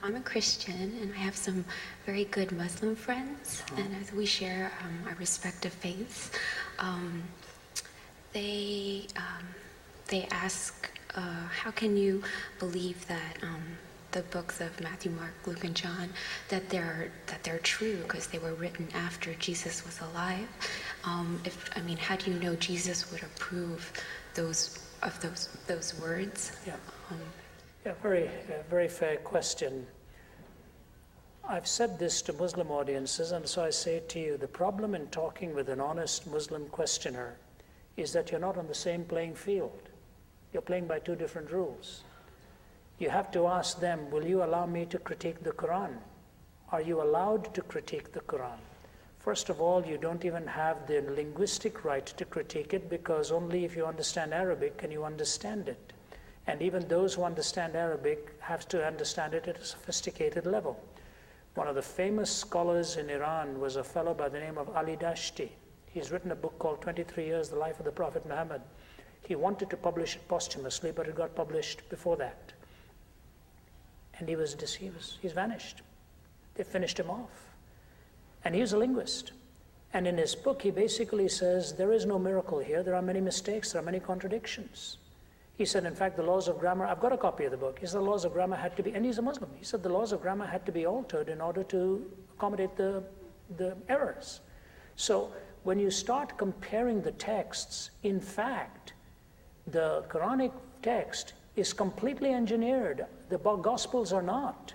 I'm a Christian, and I have some very good Muslim friends, and as we share our respective faiths, they ask, how can you believe that the books of Matthew, Mark, Luke, and John, that they're true because they were written after Jesus was alive? How do you know Jesus would approve those words? Yeah. Very fair question. I've said this to Muslim audiences, and so I say it to you. The problem in talking with an honest Muslim questioner is that you're not on the same playing field. You're playing by two different rules. You have to ask them, will you allow me to critique the Quran? Are you allowed to critique the Quran? First of all, you don't even have the linguistic right to critique it, because only if you understand Arabic can you understand it. And even those who understand Arabic have to understand it at a sophisticated level. One of the famous scholars in Iran was a fellow by the name of Ali Dashti. He's written a book called 23 Years, the Life of the Prophet Muhammad. He wanted to publish it posthumously, but it got published before that. And he's vanished. They finished him off. And he was a linguist. And in his book, he basically says, there is no miracle here. There are many mistakes. There are many contradictions. He said, in fact, the laws of grammar, I've got a copy of the book. He said the laws of grammar had to be, and he's a Muslim. He said the laws of grammar had to be altered in order to accommodate the errors. So when you start comparing the texts, in fact, the Quranic text is completely engineered. The Gospels are not.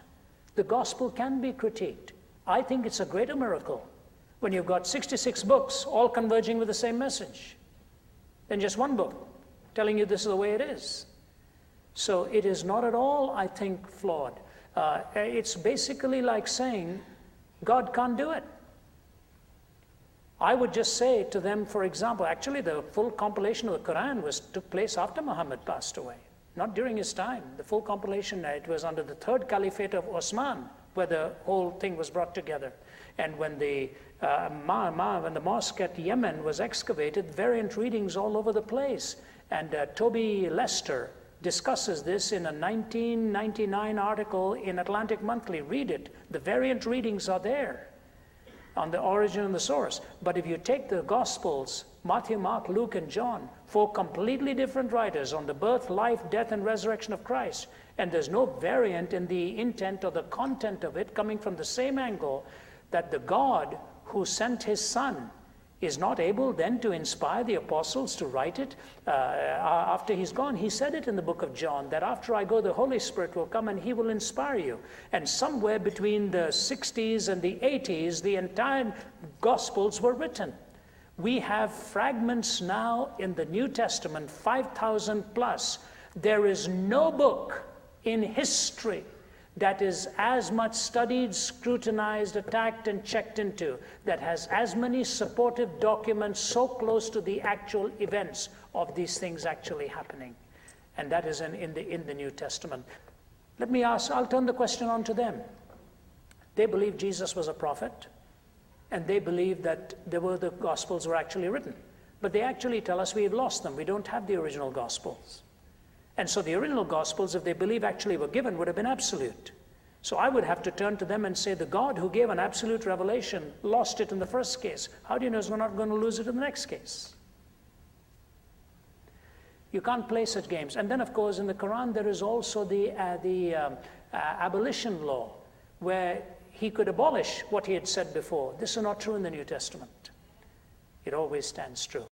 The Gospel can be critiqued. I think it's a greater miracle when you've got 66 books all converging with the same message than just one book telling you this is the way it is. So it is not at all, I think, flawed. It's basically like saying God can't do it. I would just say to them, for example, actually the full compilation of the Quran took place after Muhammad passed away, not during his time. The full compilation, it was under the third caliphate of Osman where the whole thing was brought together. And when the mosque at Yemen was excavated, variant readings all over the place. And Toby Lester discusses this in a 1999 article in Atlantic Monthly. Read it. The variant readings are there on the origin and the source. But if you take the Gospels, Matthew, Mark, Luke, and John, four completely different writers on the birth, life, death, and resurrection of Christ, and there's no variant in the intent or the content of it coming from the same angle, that the God who sent his Son is not able then to inspire the apostles to write it after he's gone. He said it in the book of John, that after I go, the Holy Spirit will come and he will inspire you. And somewhere between the 60s and the 80s, the entire Gospels were written. We have fragments now in the New Testament, 5,000 plus. There is no book in history that is as much studied, scrutinized, attacked, and checked into, that has as many supportive documents so close to the actual events of these things actually happening. And that is in the New Testament. Let me ask, I'll turn the question on to them. They believe Jesus was a prophet, and they believe that the Gospels were actually written. But they actually tell us we've lost them. We don't have the original Gospels. And so the original Gospels, if they believe actually were given, would have been absolute. So I would have to turn to them and say, the God who gave an absolute revelation lost it in the first case. How do you know he's not going to lose it in the next case? You can't play such games. And then, of course, in the Quran, there is also the abolition law, where he could abolish what he had said before. This is not true in the New Testament. It always stands true.